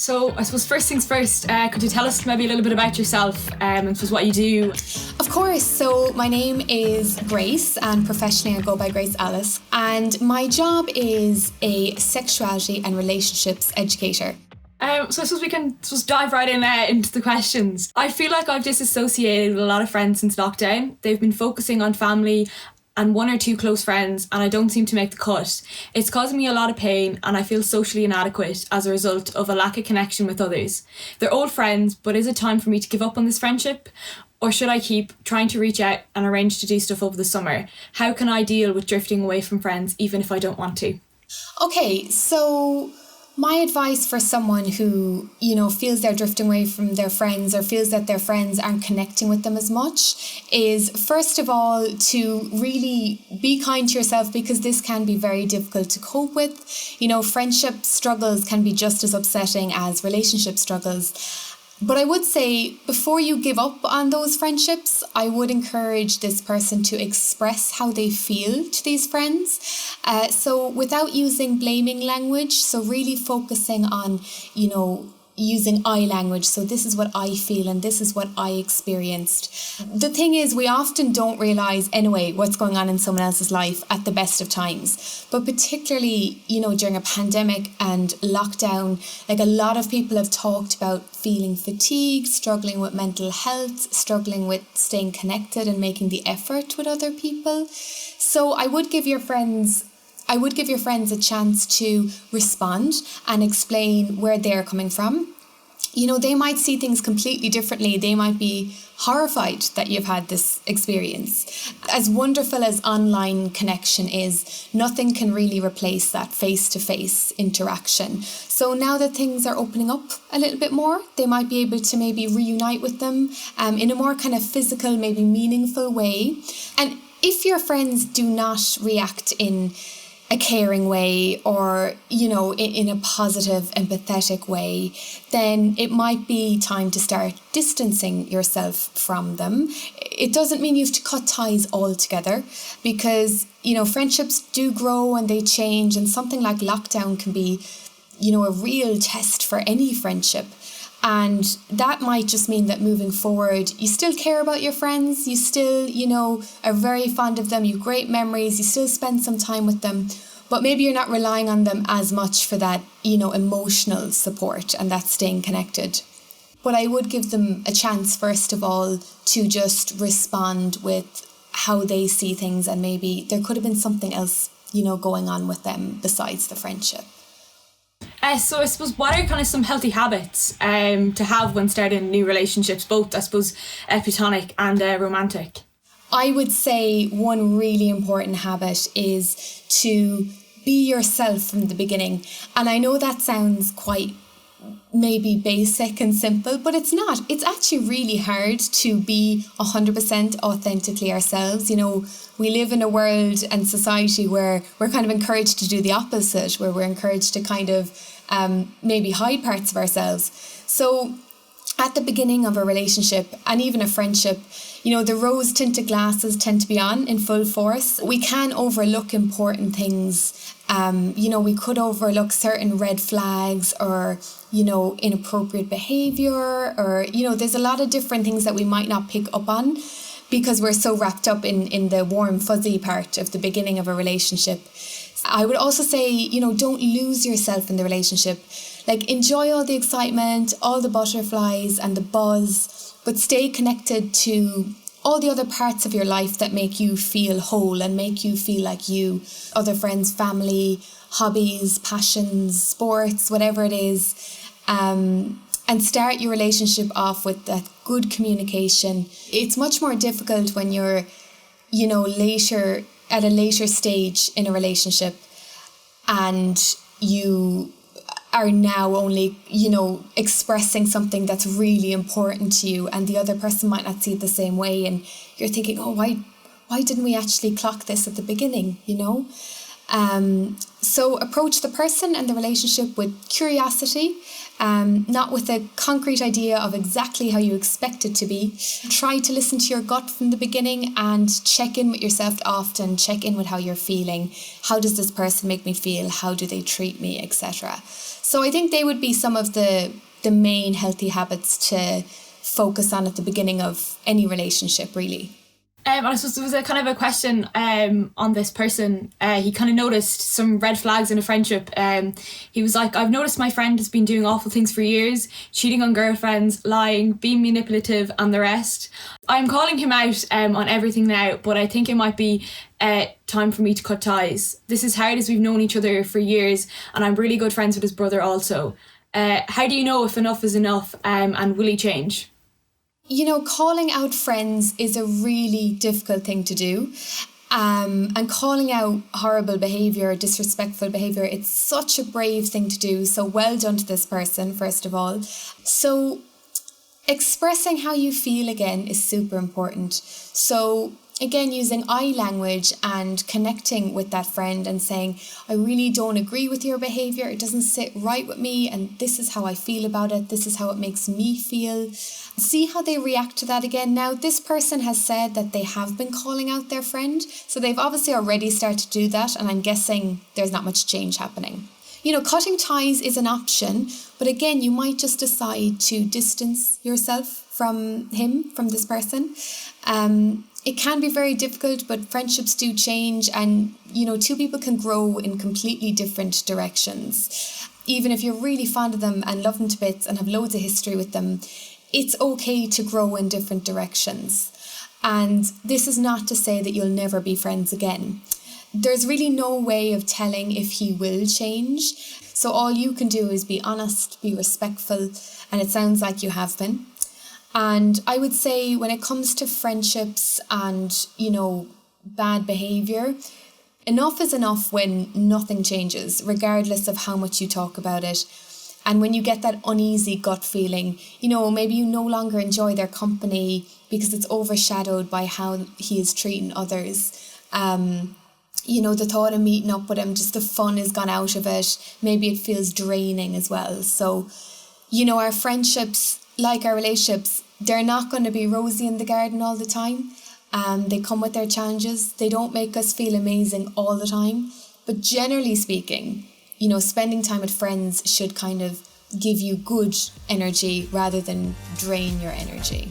So I suppose first things first, could you tell us maybe a little bit about yourself and suppose what you do? Of course. So my name is Grace and professionally I go by Grace Alice. And my job is a sexuality and relationships educator. So I suppose we can just dive right in into the questions. I feel like I've disassociated with a lot of friends since lockdown. They've been focusing on family and one or two close friends, and I don't seem to make the cut. It's causing me a lot of pain and I feel socially inadequate as a result of a lack of connection with others. They're old friends, but is it time for me to give up on this friendship? Or should I keep trying to reach out and arrange to do stuff over the summer? How can I deal with drifting away from friends even if I don't want to? Okay, so my advice for someone who, feels they're drifting away from their friends or feels that their friends aren't connecting with them as much is, first of all, to really be kind to yourself, because this can be very difficult to cope with. Friendship struggles can be just as upsetting as relationship struggles. But I would say before you give up on those friendships, I would encourage this person to express how they feel to these friends. So without using blaming language, so really focusing on, using I language. So this is what I feel and this is what I experienced. The thing is, we often don't realise anyway what's going on in someone else's life at the best of times. But particularly, during a pandemic and lockdown, like a lot of people have talked about feeling fatigued, struggling with mental health, struggling with staying connected and making the effort with other people. So I would give your friends a chance to respond and explain where they're coming from. They might see things completely differently. They might be horrified that you've had this experience. As wonderful as online connection is, nothing can really replace that face-to-face interaction. So now that things are opening up a little bit more, they might be able to maybe reunite with them in a more kind of physical, maybe meaningful way. And if your friends do not react in a caring way or, in a positive, empathetic way, then it might be time to start distancing yourself from them. It doesn't mean you have to cut ties altogether because, friendships do grow and they change, and something like lockdown can be, a real test for any friendship. And that might just mean that moving forward, you still care about your friends, you still, are very fond of them, you have great memories, you still spend some time with them, but maybe you're not relying on them as much for that, emotional support and that staying connected. But I would give them a chance, first of all, to just respond with how they see things, and maybe there could have been something else, going on with them besides the friendship. So I suppose what are kind of some healthy habits to have when starting new relationships, both I suppose platonic and romantic? I would say one really important habit is to be yourself from the beginning. And I know that sounds quite maybe basic and simple, but it's not. It's actually really hard to be 100% authentically ourselves. We live in a world and society where we're kind of encouraged to do the opposite, where we're encouraged to kind of maybe hide parts of ourselves. So at the beginning of a relationship and even a friendship, the rose-tinted glasses tend to be on in full force. We can overlook important things. We could overlook certain red flags or, inappropriate behaviour or, there's a lot of different things that we might not pick up on because we're so wrapped up in the warm, fuzzy part of the beginning of a relationship. I would also say, don't lose yourself in the relationship. Like, enjoy all the excitement, all the butterflies and the buzz, but stay connected to all the other parts of your life that make you feel whole and make you feel like you, other friends, family, hobbies, passions, sports, whatever it is. And start your relationship off with that good communication. It's much more difficult when you're, later at a later stage in a relationship and you are now only, expressing something that's really important to you and the other person might not see it the same way, and you're thinking, oh, why didn't we actually clock this at the beginning, So approach the person and the relationship with curiosity not with a concrete idea of exactly how you expect it to be. Try to listen to your gut from the beginning and check in with yourself often, check in with how you're feeling. How does this person make me feel? How do they treat me, etc.? So I think they would be some of the main healthy habits to focus on at the beginning of any relationship, really. And I suppose there was a kind of a question on this person. He kind of noticed some red flags in a friendship. He was like, I've noticed my friend has been doing awful things for years, cheating on girlfriends, lying, being manipulative and the rest. I'm calling him out on everything now, but I think it might be time for me to cut ties. This is hard as we've known each other for years and I'm really good friends with his brother also. How do you know if enough is enough and will he change? You know, calling out friends is a really difficult thing to do. And calling out horrible behaviour, disrespectful behaviour, it's such a brave thing to do. So well done to this person, first of all. So expressing how you feel again is super important. So again, using I language and connecting with that friend and saying, I really don't agree with your behaviour. It doesn't sit right with me. And this is how I feel about it. This is how it makes me feel. See how they react to that again. Now, this person has said that they have been calling out their friend. So they've obviously already started to do that. And I'm guessing there's not much change happening. You know, cutting ties is an option. But again, you might just decide to distance yourself from this person. It can be very difficult, but friendships do change and, you know, two people can grow in completely different directions. Even if you're really fond of them and love them to bits and have loads of history with them, it's okay to grow in different directions. And this is not to say that you'll never be friends again. There's really no way of telling if he will change. So all you can do is be honest, be respectful, and it sounds like you have been. And I would say when it comes to friendships and, you know, bad behaviour, enough is enough when nothing changes, regardless of how much you talk about it. And when you get that uneasy gut feeling, you know, maybe you no longer enjoy their company because it's overshadowed by how he is treating others. You know, the thought of meeting up with him, just the fun has gone out of it. Maybe it feels draining as well. So, you know, our friendships, like our relationships, they're not going to be rosy in the garden all the time. They come with their challenges. They don't make us feel amazing all the time. But generally speaking, you know, spending time with friends should kind of give you good energy rather than drain your energy.